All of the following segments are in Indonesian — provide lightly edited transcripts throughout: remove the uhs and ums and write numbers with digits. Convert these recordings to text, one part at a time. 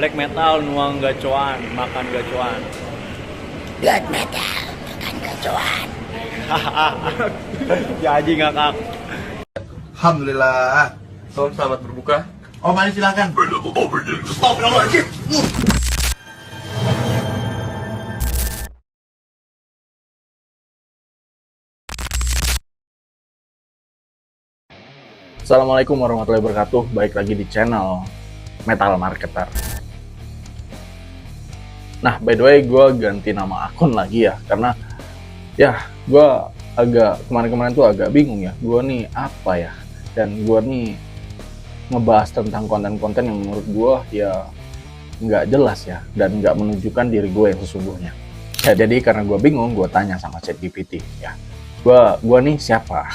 Black metal nuang gacoan, makan gacoan. Black metal makan gacoan. Ya Haji ngakak. Alhamdulillah. Om, selamat berbuka. Oh, mari silakan. Assalamualaikum warahmatullahi wabarakatuh. Baik lagi di channel Metal Marketer. Nah, by the way, gue ganti nama akun lagi ya, karena ya gue agak kemarin-kemarin tuh agak bingung ya. Gue nih apa ya? Dan gue nih ngebahas tentang konten-konten yang menurut gue ya nggak jelas ya, dan nggak menunjukkan diri gue yang sesungguhnya. Ya, jadi karena gue bingung, gue tanya sama ChatGPT ya. Gue nih siapa?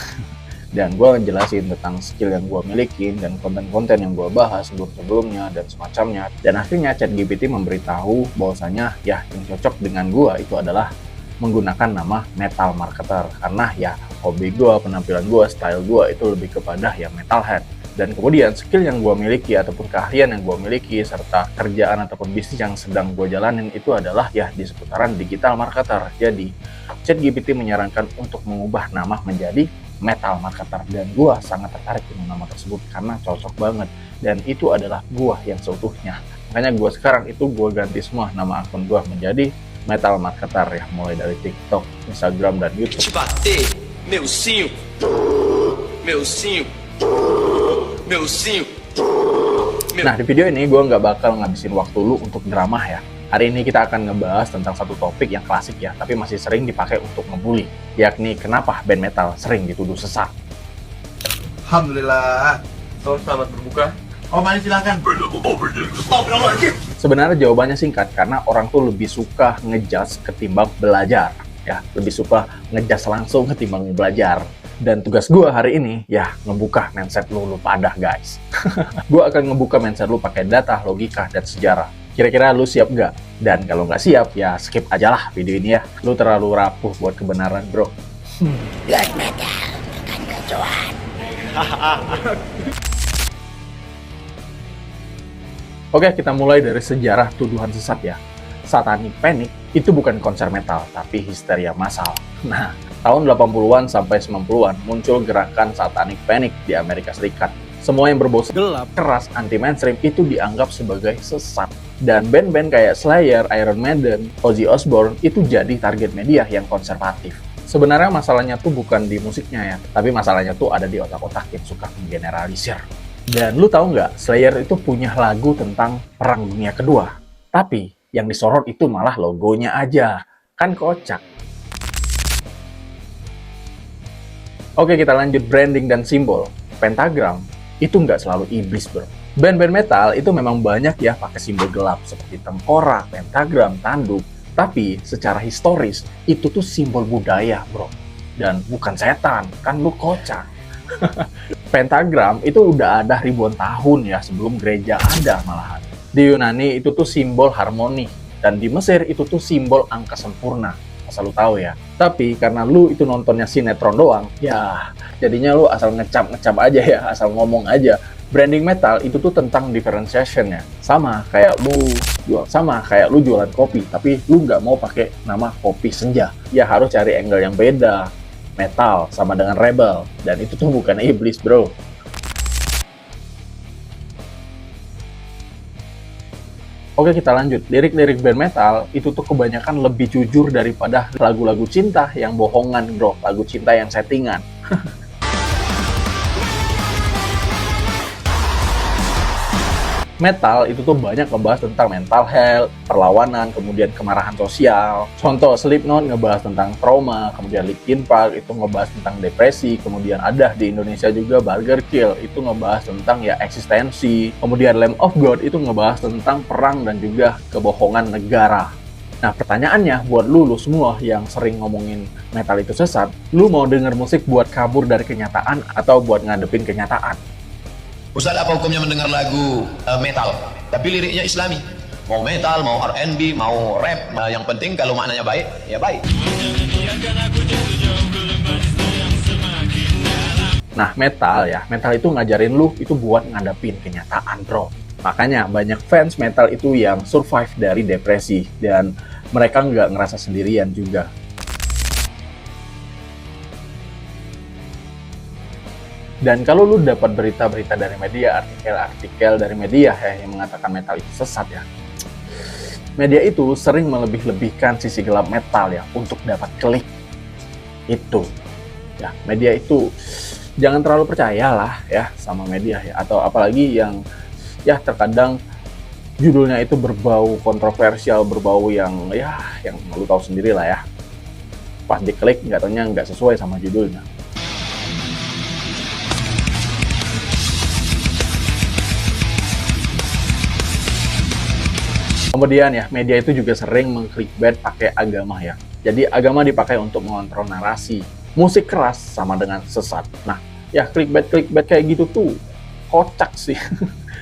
Dan gue ngejelasin tentang skill yang gue miliki dan konten-konten yang gue bahas sebelum-sebelumnya dan semacamnya. Dan akhirnya ChatGPT memberitahu bahwasanya ya yang cocok dengan gue itu adalah menggunakan nama Metal Marketer. Karena ya hobi gue, penampilan gue, style gue itu lebih kepada ya metalhead. Dan kemudian skill yang gue miliki ataupun keahlian yang gue miliki serta kerjaan ataupun bisnis yang sedang gue jalanin itu adalah ya di seputaran digital marketer. Jadi ChatGPT menyarankan untuk mengubah nama menjadi Metal Marketer, dan gue sangat tertarik dengan nama tersebut karena cocok banget dan itu adalah gue yang seutuhnya. Makanya gue sekarang itu gue ganti semua nama akun gue menjadi Metal Marketer ya, mulai dari TikTok, Instagram, dan YouTube. Nah, di video ini gue nggak bakal ngabisin waktu lu untuk drama ya. Hari ini kita akan ngebahas tentang satu topik yang klasik ya, tapi masih sering dipakai untuk ngebully, yakni kenapa band metal sering dituduh sesat. Alhamdulillah. Om, selamat berbuka. Oh, mari silakan. Sebenarnya jawabannya singkat, karena orang tuh lebih suka ngejudge ketimbang belajar. Ya, lebih suka ngejudge langsung ketimbang belajar. Dan tugas gue hari ini ya ngebuka mindset lu pada guys. Gue akan ngebuka mindset lu pakai data, logika, dan sejarah. Kira-kira lu siap nggak? Dan kalau nggak siap, ya skip aja lah video ini ya. Lu terlalu rapuh buat kebenaran, bro. Black metal makan gacoan. Oke, kita mulai dari sejarah tuduhan sesat ya. Satanic Panic itu bukan konser metal, tapi histeria massal. Nah, tahun 80-an sampai 90-an muncul gerakan Satanic Panic di Amerika Serikat. Semua yang berbau gelap, keras, anti-mainstream itu dianggap sebagai sesat. Dan band-band kayak Slayer, Iron Maiden, Ozzy Osbourne itu jadi target media yang konservatif. Sebenarnya masalahnya tuh bukan di musiknya ya, tapi masalahnya tuh ada di otak-otak yang suka menggeneralisir. Dan lu tahu nggak, Slayer itu punya lagu tentang Perang Dunia Kedua. Tapi yang disorot itu malah logonya aja. Kan kocak. Oke, kita lanjut branding dan simbol. Pentagram itu nggak selalu iblis, bro. Band-band metal itu memang banyak ya pakai simbol gelap seperti tengkorak, pentagram, tanduk. Tapi secara historis itu tuh simbol budaya, bro. Dan bukan setan, kan lu kocak. Pentagram itu udah ada ribuan tahun ya sebelum gereja ada malahan. Di Yunani itu tuh simbol harmoni, dan di Mesir itu tuh simbol angka sempurna. Asal lu tahu ya. Tapi karena lu itu nontonnya sinetron doang, ya jadinya lu asal ngecap aja ya, asal ngomong aja. Branding metal itu tuh tentang differentiation ya. Sama kayak lu jualan kopi, tapi lu nggak mau pakai nama kopi senja. Ya harus cari angle yang beda. Metal sama dengan rebel, dan itu tuh bukan iblis, bro. Oke, kita lanjut. Lirik-lirik band metal itu tuh kebanyakan lebih jujur daripada lagu-lagu cinta yang bohongan, bro. Lagu cinta yang settingan. Metal itu tuh banyak ngebahas tentang mental health, perlawanan, kemudian kemarahan sosial. Contoh, Slipknot ngebahas tentang trauma, kemudian Linkin Park itu ngebahas tentang depresi, kemudian ada di Indonesia juga Burger Kill itu ngebahas tentang ya eksistensi, kemudian Lamb of God itu ngebahas tentang perang dan juga kebohongan negara. Nah, pertanyaannya buat lu semua yang sering ngomongin metal itu sesat, lu mau denger musik buat kabur dari kenyataan atau buat ngadepin kenyataan? Ustaz, apa hukumnya mendengar lagu metal tapi liriknya islami? Mau metal, mau R&B, mau rap, yang penting kalau maknanya baik, ya baik. Nah, metal itu ngajarin lu itu buat ngadepin kenyataan, bro. Makanya banyak fans metal itu yang survive dari depresi dan mereka nggak ngerasa sendirian juga. Dan kalau lu dapat berita-berita dari media, artikel-artikel dari media ya yang mengatakan metal itu sesat ya, media itu sering melebih-lebihkan sisi gelap metal ya untuk dapat klik. Itu ya, media itu jangan terlalu percayalah ya sama media ya, atau apalagi yang ya terkadang judulnya itu berbau kontroversial, berbau yang ya yang lu tahu sendiri lah ya. Pas diklik katanya nggak sesuai sama judulnya. Kemudian ya, media itu juga sering meng-clickbait pakai agama ya. Jadi agama dipakai untuk mengontrol narasi. Musik keras sama dengan sesat. Nah, ya clickbait kayak gitu tuh kocak sih.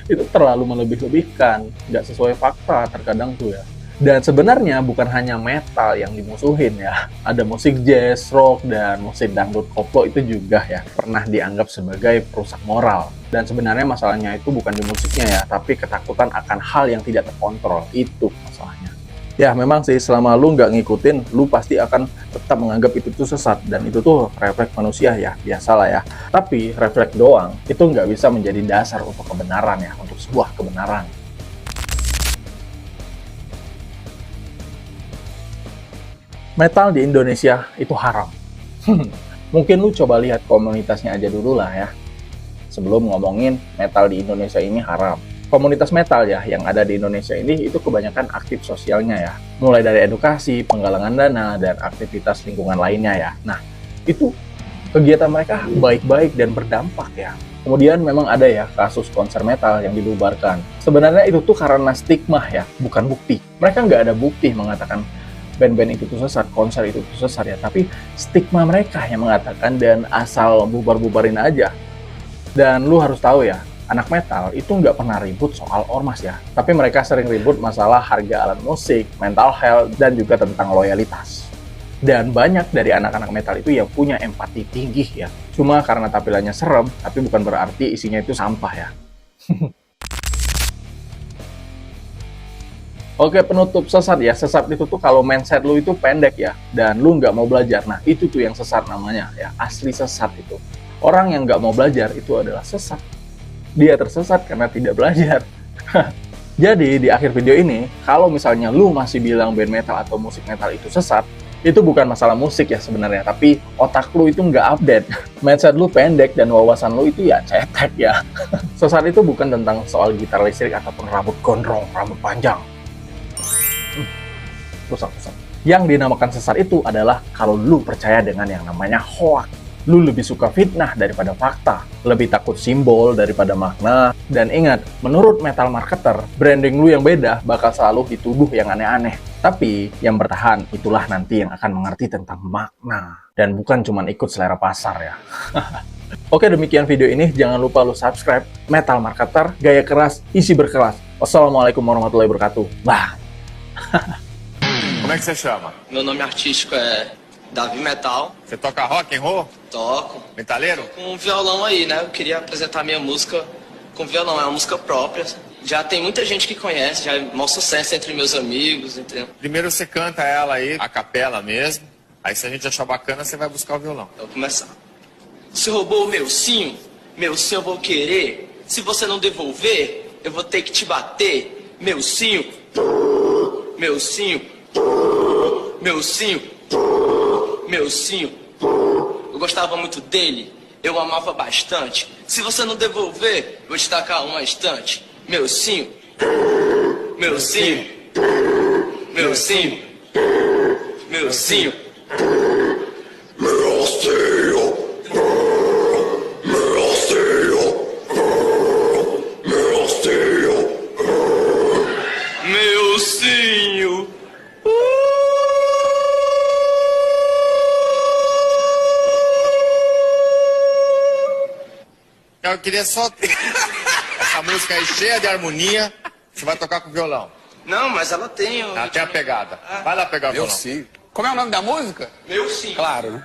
Itu terlalu melebih-lebihkan, nggak sesuai fakta terkadang tuh ya. Dan sebenarnya bukan hanya metal yang dimusuhin ya. Ada musik jazz, rock, dan musik dangdut koplo itu juga ya pernah dianggap sebagai perusak moral. Dan sebenarnya masalahnya itu bukan di musiknya ya, tapi ketakutan akan hal yang tidak terkontrol. Itu masalahnya. Ya memang sih, selama lu nggak ngikutin, lu pasti akan tetap menganggap itu tuh sesat. Dan itu tuh refleks manusia ya, biasalah ya. Tapi refleks doang, itu nggak bisa menjadi dasar untuk kebenaran ya, untuk sebuah kebenaran. Metal di Indonesia itu haram. Mungkin lu coba lihat komunitasnya aja dulu lah ya, sebelum ngomongin metal di Indonesia ini haram. Komunitas metal ya yang ada di Indonesia ini itu kebanyakan aktif sosialnya ya, mulai dari edukasi, penggalangan dana, dan aktivitas lingkungan lainnya ya. Nah, itu kegiatan mereka baik-baik dan berdampak ya. Kemudian memang ada ya kasus konser metal yang dibubarkan. Sebenarnya itu tuh karena stigma ya, bukan bukti. Mereka nggak ada bukti mengatakan band-band itu tuh sesat, konser itu tuh sesat ya, tapi stigma mereka yang mengatakan dan asal bubar-bubarin aja. Dan lu harus tahu ya, anak metal itu nggak pernah ribut soal ormas ya, tapi mereka sering ribut masalah harga alat musik, mental health, dan juga tentang loyalitas. Dan banyak dari anak-anak metal itu yang punya empati tinggi ya, cuma karena tampilannya serem, tapi bukan berarti isinya itu sampah ya. Oke, penutup sesat ya. Sesat itu tuh kalau mindset lu itu pendek ya, dan lu nggak mau belajar. Nah, itu tuh yang sesat namanya ya, asli sesat itu. Orang yang nggak mau belajar itu adalah sesat. Dia tersesat karena tidak belajar. Jadi, di akhir video ini, kalau misalnya lu masih bilang band metal atau musik metal itu sesat, itu bukan masalah musik ya sebenarnya, tapi otak lu itu nggak update. Mindset lu pendek dan wawasan lu itu ya cetek ya. Sesat itu bukan tentang soal gitar listrik ataupun rambut gondrong, rambut panjang. Pusat. Yang dinamakan sesat itu adalah kalau lu percaya dengan yang namanya hoax. Lu lebih suka fitnah daripada fakta, lebih takut simbol daripada makna. Dan ingat, menurut metal marketer, branding lu yang beda bakal selalu dituduh yang aneh-aneh. Tapi yang bertahan itulah nanti yang akan mengerti tentang makna, dan bukan cuma ikut selera pasar ya. Oke, demikian video ini. Jangan lupa lu subscribe. Metal Marketer, gaya keras, isi berkelas. Wassalamualaikum warahmatullahi wabarakatuh. Bye. Como é que você chama? Meu nome artístico é Davi Metal. Você toca rock and roll? Toco Metaleiro? com um violão aí, né? Eu queria apresentar minha música com violão. É uma música própria. Já tem muita gente que conhece, já é um sucesso entre meus amigos, entendeu? Primeiro você canta ela aí, a capela mesmo. Aí se a gente achar bacana, você vai buscar o violão. Eu vou começar. Você roubou o meu sim eu vou querer. Se você não devolver, eu vou ter que te bater. Meu sim, meu sim, meu sim, meu sim. Eu gostava muito dele, eu amava bastante. Se você não devolver, vou te tacar uma estante. Meu sim, meu sim, meu sim, meu sim. Meu sim. Eu queria só... Essa música aí cheia de harmonia, você vai tocar com violão. Não, mas ela tem. Ela tem a pegada. Vai lá pegar o violão. Sim. Como é o nome da música? Meu sim. Claro, né?